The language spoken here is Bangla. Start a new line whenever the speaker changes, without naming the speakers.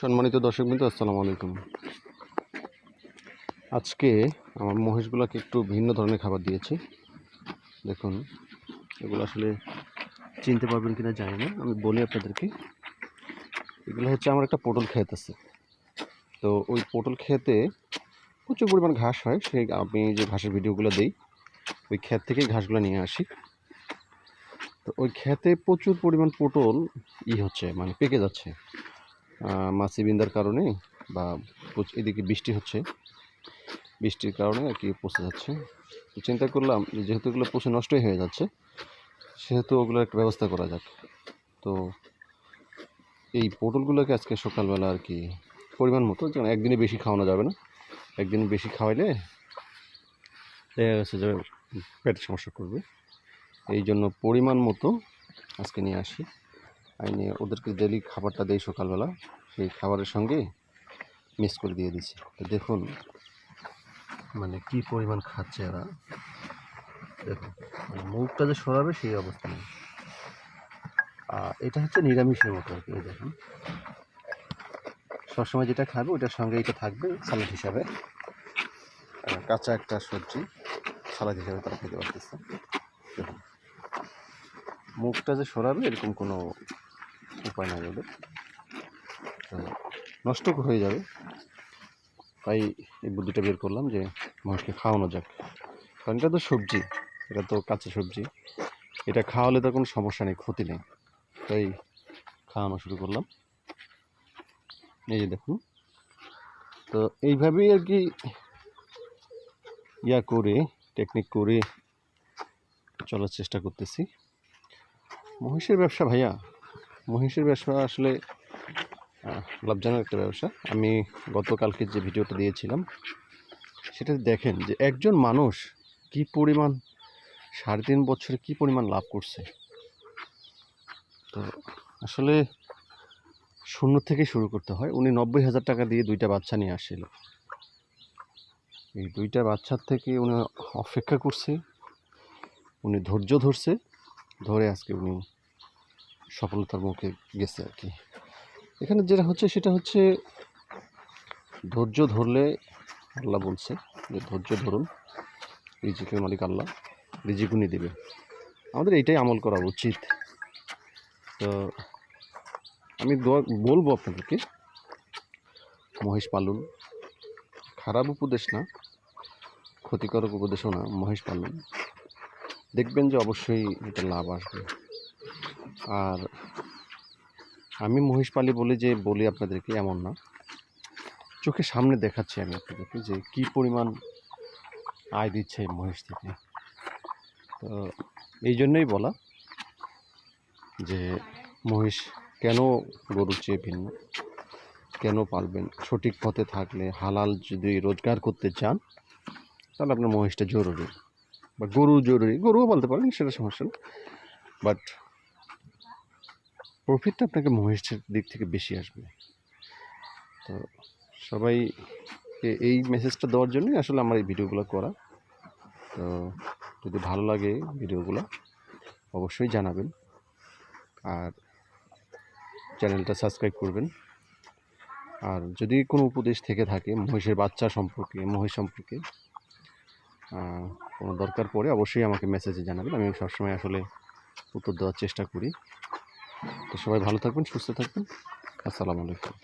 সম্মানিত দর্শকবৃন্দ, আসসালামু আলাইকুম। আজকে আমার মহিষগুলোকে একটু ভিন্ন ধরনের খাবার দিয়েছি। দেখুন, এগুলো আসলে চিনতে পারবেন কিনা জানি না, আমি বলি আপনাদেরকে। এগুলো হচ্ছে আমার একটা পটল ক্ষেত আছে। তো ওই পটল ক্ষেতে প্রচুর পরিমাণ ঘাস হয়। সেই আমি যে ঘাসের ভিডিওগুলো দিই, ওই ক্ষেত থেকেই ঘাসগুলো নিয়ে আসি। তো ওই ক্ষেতে প্রচুর পরিমাণ পটল হচ্ছে, মানে পেকে যাচ্ছে মাছি বিন্দার কারণে, বা এদিকে বৃষ্টি হচ্ছে, বৃষ্টির কারণে আর কি পচে যাচ্ছে। তো চিন্তা করলাম যেহেতু এগুলো পচে নষ্টই হয়ে যাচ্ছে, সেহেতু ওগুলোর একটা ব্যবস্থা করা যাক। তো এই পটলগুলোকে আজকে সকালবেলা আর কি পরিমাণ মতো, যেমন একদিনে বেশি খাওয়ানো যাবে না, একদিন বেশি খাওয়াইলে দেখা গেছে যে পেটের সমস্যা করবে। এই জন্য পরিমাণ মতো আজকে নিয়ে আসি, নিয়ে ওদেরকে ডেলি খাবারটা দেই সকালবেলা, সেই খাবারের সঙ্গে মিক্স করে দিয়ে দিচ্ছি। তো দেখুন মানে কি পরিমাণ খাচ্ছে এরা, দেখুন মুখটা যে সরাবে সেই অবস্থা নেই। এটা হচ্ছে নিরামিষের মতো আর কি। দেখুন সবসময় যেটা খাবে ওটার সঙ্গে এটা থাকবে সালাদ হিসাবে, কাঁচা একটা সবজি সালাদ হিসাবে তারা খেতে পারতেছে। দেখুন মুখটা যে সরাবে এরকম কোনো উপায় নাই ওদের, নষ্ট হয়ে যাবে। তাই এই বুদ্ধিটা বের করলাম যে মানুষকে খাওয়ানো যাক, কারণ এটা তো সবজি, এটা তো কাঁচা সবজি, এটা খাওয়ালে তো কোনো সমস্যা নেই, ক্ষতি নেই। তাই খাওয়ানো শুরু করলাম। এই যে দেখুন, তো এইভাবেই আর কি করে টেকনিক করে চলার চেষ্টা করতেছি। মহিষের ব্যবসা ভাইয়া, মহিষের ব্যবসা আসলে লাভজনক একটা ব্যবসা। আমি গতকালকে যে ভিডিওটা দিয়েছিলাম সেটা দেখেন যে একজন মানুষ কি পরিমাণ 3.5 বছরে কি পরিমাণ লাভ করছে। তো আসলে শূন্য থেকে শুরু করতে হয়। উনি 90,000 টাকা দিয়ে 2টা বাচ্চা নিয়ে আসছিল। এই 2টা বাচ্চার থেকে উনি অপেক্ষা করছে, উনি ধৈর্য ধরছে, ধরে আজকে উনি সফলতার মুখে গেছে আর কি। এখানে যেটা হচ্ছে সেটা হচ্ছে ধৈর্য ধরলে, আল্লাহ বলছে যে ধৈর্য ধরুন, রিজিকের মালিক আল্লাহ, রিজিক উনি দেবে। আমাদের এইটাই আমল করা উচিত। তো আমি বলবো আপনাদেরকে, মহিষ পালুন। খারাপ উপদেশ না, ক্ষতিকারক উপদেশও না, মহিষ পালুন, দেখবেন যে অবশ্যই এটা লাভ আসবে। আর আমি মহিষ পালি বলে যে বলি আপনাদেরকে এমন না, চোখের সামনে দেখাচ্ছি আমি আপনাদেরকে যে কী পরিমাণ আয় দিচ্ছে এই মহিষ থেকে। তো এই জন্যই বলা যে মহিষ কেন গরুর চেয়ে ভিন্ন, কেন পালবেন। সঠিক পথে থাকলে, হালাল যদি রোজগার করতে চান, তাহলে আপনার মহিষটা জরুরি, বা গরু জরুরি, গরুও পালতে পারেন, সেটা সমস্যা না। বাট প্রফিটটা আপনাকে মহিষের দিক থেকে বেশি আসবে। তো সবাই এই মেসেজটা দেওয়ার জন্যই আসলে আমার এই ভিডিওগুলো করা। তো যদি ভালো লাগে ভিডিওগুলো অবশ্যই জানাবেন, আর চ্যানেলটা সাবস্ক্রাইব করবেন। আর যদি কোনো উপদেশ থেকে থাকে মহিষের বাচ্চা সম্পর্কে, মহিষ সম্পর্কে কোনো দরকার পড়ে, অবশ্যই আমাকে মেসেজে জানাবেন। আমি সবসময় আসলে উত্তর দেওয়ার চেষ্টা করি। তো সবাই ভালো থাকবেন, সুস্থ থাকবেন। আসসালামু আলাইকুম।